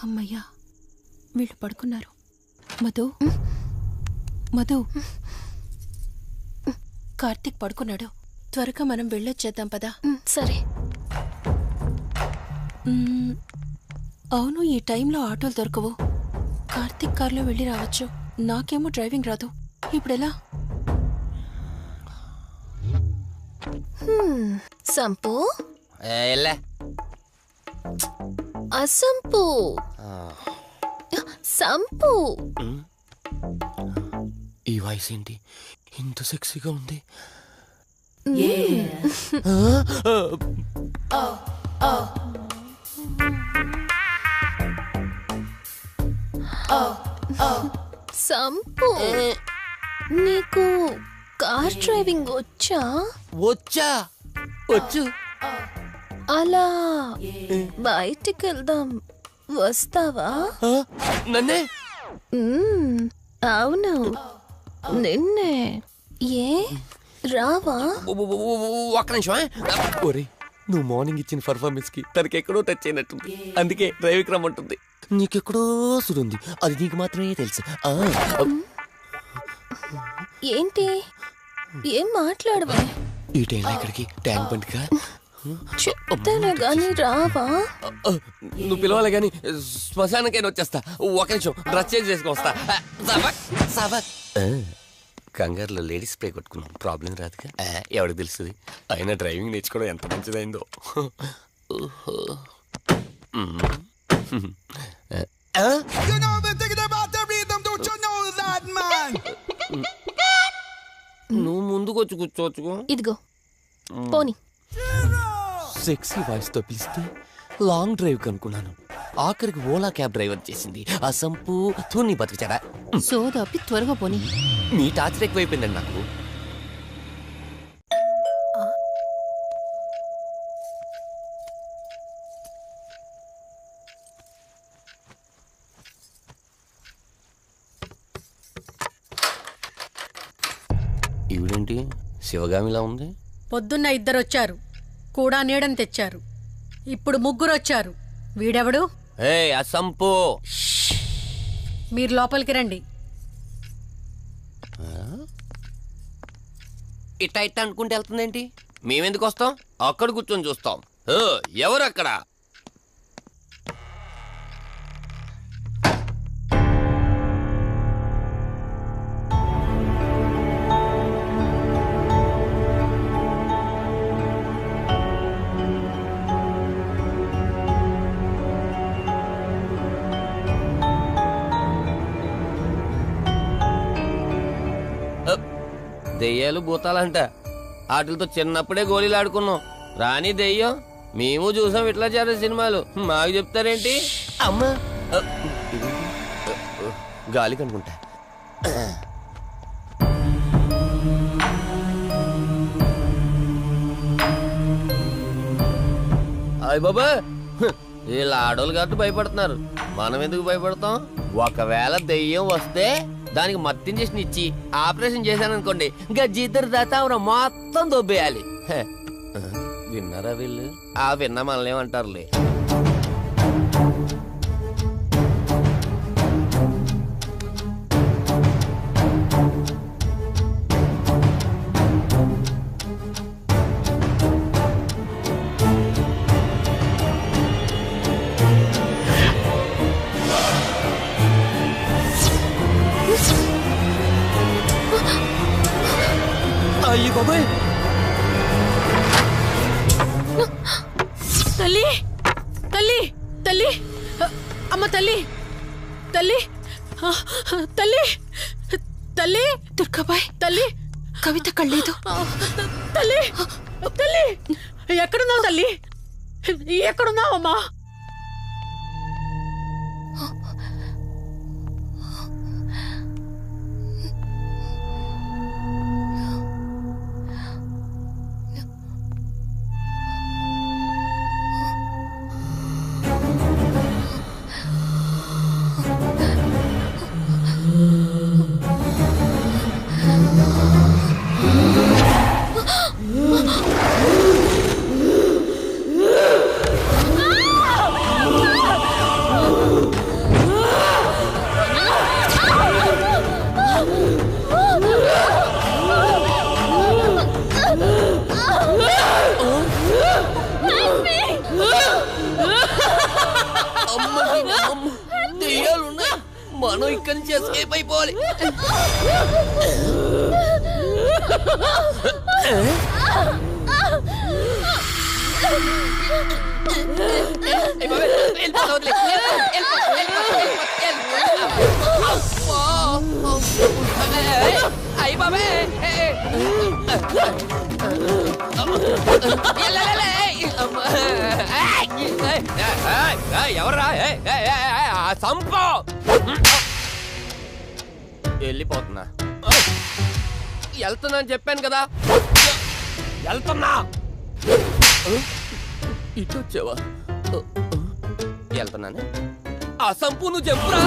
అమ్మయ్యా, వీళ్ళు పడుకున్నారు. మధు, మధు, కార్తీక్ పడుకున్నాడు. త్వరగా మనం వెళ్ళొచ్చేద్దాం పదా. సరే. అవును, ఈ టైంలో ఆటోలు దొరకవు. కార్తీక్ కార్లో వెళ్ళి రావచ్చు. నాకేమో డ్రైవింగ్ రాదు. ఇప్పుడెలా? సంపు, అసంపు, సంపు. ఈ వాయిస్ ఏంటి ఇంత సెక్సీగా ఉంది? సంపు, నీకు కార్ డ్రైవింగ్ వచ్చా? వచ్చా, వచ్చు. అలా బయటికి వెళ్దాం, వస్తావా? నన్నే? అవును, నిన్నే. ఏ రావా? ఒక్క నిమిషం. ఒరే, నువ్వు మార్నింగ్ ఇచ్చిన పర్ఫార్మెన్స్ కి తనకి ఎక్కడో టచ్ అయినట్టుంది. అందుకే డ్రైవింగ్ రమ్మంటుంది. నీకెక్కడో సుడుంది, అది నీకు మాత్రమే తెలుసు. ఏంటి, ఏం మాట్లాడవా? ఈ టైంలో ఇక్కడికి ట్యాంక్ బండ్కా? చెప్తాను గాని రావా? నువ్వు పిలవాలి గాని శ్మశానకైనా వచ్చేస్తా. ఒక నిమిషం డ్రెస్ చేంజ్ చేసుకుని వస్తా. కంగారులో లేడీస్ స్ప్రే కొట్టుకున్నాం, ప్రాబ్లం రాదుగా. ఎవరికి తెలుస్తుంది? అయినా డ్రైవింగ్ నేర్చుకోవడం ఎంత మంచిదైందో. నువ్వు ముందుకు వచ్చి కూర్చోవచ్చు. ఇదిగో పోనీ. సెక్సీ వాయిస్ తో పిలిస్తే లాంగ్ డ్రైవ్ కనుక్కున్నాను. ఆఖరికి ఓలా క్యాబ్ డ్రైవర్ చేసింది ఆ సంపు. తూని బతికిచారా? సోదాపి త్వరగా పోనీ. మీ టార్చర్ ఎక్కువైపోయిందండి నాకు. ఈవిడేంటి శివగామిలా ఉంది? పొద్దున్న 2 వచ్చారు, కూడా నీడని తెచ్చారు. ఇప్పుడు 3 వచ్చారు. వీడెవడు? అసంపు. మీరు లోపలికి రండి. ఇట్ట ఇట్ట అనుకుంటే వెళ్తుందేంటి? మేమెందుకు వస్తాం? అక్కడ కూర్చొని చూస్తాం. ఎవరు అక్కడ? దెయ్యాలు భూతాలంట. వాటితో చిన్నప్పుడే గోళీలు ఆడుకున్నాం. రాని దెయ్యం మేము చూసాం ఇట్లా చేరే సినిమాలు. మాకు చెప్తారేంటి? అమ్మా, గాలి కనుకుంటా. అయ్య బాబా, వీళ్ళ ఆడోళ్ళు కాబట్టి భయపడుతున్నారు. మనం ఎందుకు భయపడతాం? ఒకవేళ దెయ్యం వస్తే దానికి మత్తు ఇంజెక్షన్ ఇచ్చి ఆపరేషన్ చేశాననుకోండి, ఇంకా జీతరు దాతావరం మొత్తం దొబ్బేయాలి. విన్నారా వీళ్ళు? విన్నా మనల్ని ఏమంటారులే. అయ్యి బాబాయ్, తల్లి, తల్లి, తల్లి, అమ్మ తల్లి, తల్లి, తల్లి, తల్లి, దుర్గాబాయ్, తల్లి, కవిత కళ్ళేదు. తల్లి, తల్లి, ఎక్కడున్నావు తల్లి? ఎక్కడున్నావమ్మా? మనం ఇక్కడి నుంచి ఎస్కేప్ అయిపోవాలి. ఎవర్రా సంపో వెళ్ళిపోతున్నా. వెళ్తున్నా అని చెప్పాను కదా, వెళ్తున్నా. ఇటు వచ్చావా? వెళ్తున్నాను. ఆ సంపు నువ్వు చెప్పురా.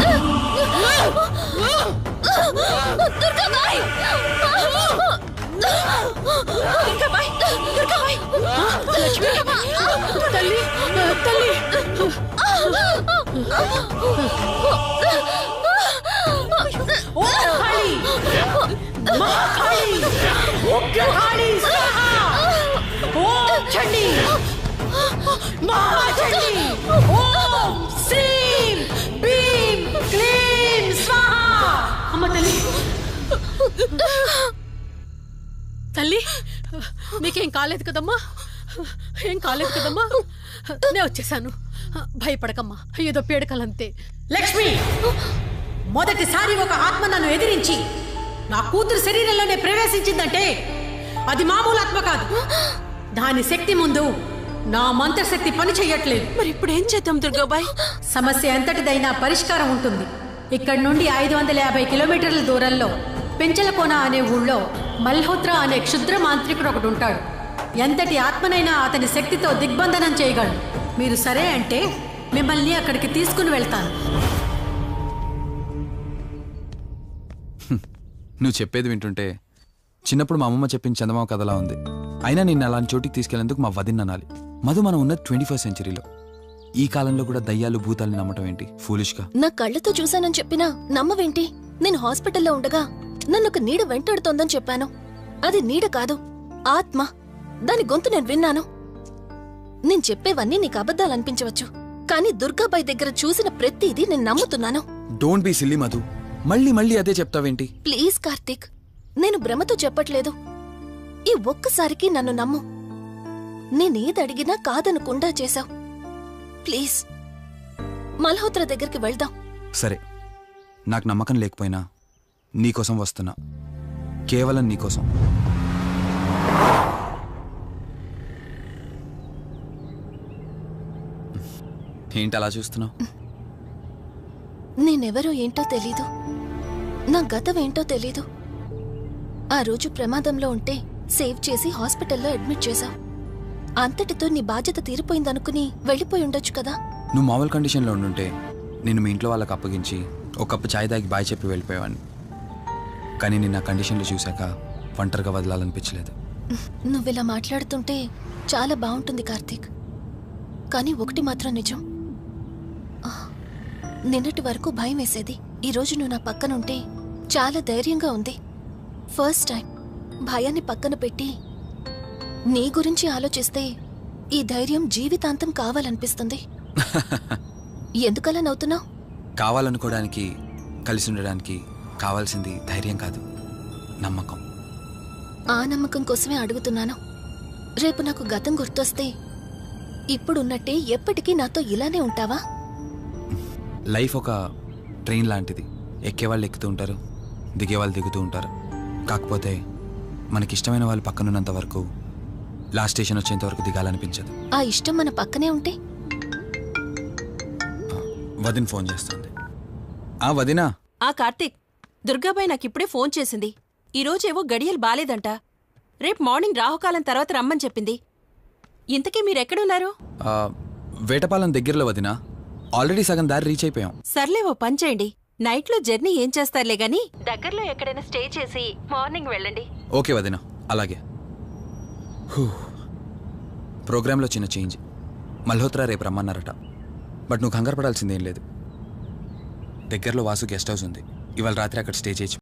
తల్లి నీకేం కాలేదు కదమ్మా? ఏం కాలేదు కదమ్మా? నేను వచ్చేసాను, భయపడకమ్మా. ఏదో పీడకలంతే. లక్ష్మి, మొదటిసారి ఒక ఆత్మ నన్ను ఎదిరించి నా కూతురు శరీరంలోనే ప్రవేశించిందంటే అది మామూలు ఆత్మ కాదు. దాని శక్తి ముందు నా మంత్రశక్తి పని చెయ్యట్లేదు. మరి ఇప్పుడు ఏం చేద్దాం దుర్గాబాయ్? సమస్య ఎంతటిదైనా పరిష్కారం ఉంటుంది. ఇక్కడి నుండి 550 కిలోమీటర్ల దూరంలో పెంచలకోన అనే ఊళ్ళో మల్హోత్రా అనే క్షుద్ర మాంత్రికుడు ఒకడు ఉంటాడు. ఎంతటి ఆత్మనైనా అతని శక్తితో దిగ్బంధనం చేయగలడు. మీరు సరే అంటే మిమ్మల్ని అక్కడికి తీసుకుని వెళ్తాను. నువ్వు చెప్పేది వింటుంటే చిన్నప్పుడు మా అమ్మమ్మ చెప్పిన చందమామ కథలా ఉంది. అయినా నిన్ను అలాంటి చోటికి తీసుకెళ్లేందుకు మా వదిన అనాలి. మధు, మనం ఉన్నది 21st సెంచరీలో. ఈ కాలంలో కూడా దయ్యాలు భూతాల్ని నమ్మటం ఏంటి? ఫూలిష్గా. నా కళ్ళతో చూశానని చెప్పినా నమ్మవేంటి? నేను హాస్పిటల్లో ఉండగా నన్ను ఒక నీడ వెంటాడుతోందని చెప్పాను. అది నీడ కాదు, ఆత్మ. దాని గొంతు నేను విన్నాను. నేను చెప్పేవన్నీ నీకు అబద్ధాలు అనిపించవచ్చు, కానీ దుర్గాబాయ్ దగ్గర చూసిన ప్రతిదీ నేను నమ్ముతున్నాను. Don't be silly Madhu. మళ్ళీ మళ్ళీ అదే చెప్తావేంటి? ప్లీజ్ కార్తీక్, నేను భ్రమతో చెప్పట్లేదు. ఈ ఒక్కసారికి నన్ను నమ్ము. నేనేదడిగినా కాదనకుండా చేశావు. ప్లీజ్, మల్హోత్రా దగ్గరికి వెళ్దాం. సరే, నాకు నమ్మకం లేకపోయినా నీకోసం వస్తున్నా. కేవలం నీకోసం. ఏంటి అలా చూస్తున్నావు? నేనెవరో ఏంటో తెలీదు, నా గతం ఏంటో తెలీదు. ఆ రోజు ప్రమాదంలో ఉంటే సేవ్ చేసి హాస్పిటల్లో అడ్మిట్ చేశావు. అంతటితో నీ బాధ్యత తీరిపోయిందనుకుని వెళ్ళిపోయి ఉండొచ్చు కదా. నువ్వు మామూలు కండిషన్లో ఉండుంటే నేను మీ ఇంట్లో వాళ్ళకి అప్పగించి ఒక కప్పు ఛాయ్ తాగి బాయ్ చెప్పి వెళ్ళిపోయేవాడిని. కానీ నేను నా కండిషన్లో చూశాక ఒంటరిగా వదలాలనిపించలేదు. నువ్విలా మాట్లాడుతుంటే చాలా బాగుంటుంది కార్తీక్. కానీ ఒకటి మాత్రం నిజం, నిన్నటి వరకు భయం వేసేది. ఈరోజు నువ్వు నా పక్కనుంటే చాలా ధైర్యంగా ఉంది. ఫస్ట్ టైం భయాన్ని పక్కన పెట్టి నీ గురించి ఆలోచిస్తే ఈ ధైర్యం జీవితాంతం కావాలనిపిస్తుంది. ఎందుకలా నవ్వుతున్నావు? కావాలనుకోవడానికి, కలిసి ఉండడానికి కావాల్సింది ధైర్యం కాదు, నమ్మకం. ఆ నమ్మకం కోసమే అడుగుతున్నాను. రేపు నాకు గతం గుర్తొస్తే ఇప్పుడున్నట్టే ఎప్పటికీ నాతో ఇలానే ఉంటావా? లైఫ్ ఒక ట్రైన్ లాంటిది. ఎక్కేవాళ్ళు ఎక్కుతూ ఉంటారు, దిగేవాళ్ళు దిగుతూ ఉంటారు. కాకపోతే మనకిష్టమైన వాళ్ళు పక్కనున్నంత వరకు లాస్ట్ స్టేషన్ వచ్చేంత వరకు దిగాలనిపించదు. ఆ ఇష్టం మన పక్కనే ఉంటే? వదిన ఫోన్ చేస్తుంది. వదినా. కార్తీక్, దుర్గాబాయ్ నాకిప్పుడే ఫోన్ చేసింది. ఈరోజేవో గడియలు బాలేదంట. రేపు మార్నింగ్ రాహుకాలం తర్వాత రమ్మని చెప్పింది. ఇంతకీ మీరెక్కడున్నారు? వేటపాలెం దగ్గరలో వదినా. ఆల్రెడీ సగం దారి రీచ్ అయిపోయాం. సర్లే, ఓ పని చేయండి. నైట్లో జర్నీ ఏం చేస్తారులే గాని దగ్గరలో ఎక్కడైనా స్టే చేసి మార్నింగ్ వెళ్ళండి. ఓకే వదినా, అలాగే. ప్రోగ్రాంలో చిన్న చేంజ్. మల్హోత్రా రేపు రమ్మన్నారట. బట్ నువ్వు కంగారు పడాల్సిందేం లేదు. దగ్గరలో వాసు గెస్ట్ హౌస్ ఉంది. ఇవాళ రాత్రి అక్కడ స్టే చేయొచ్చు.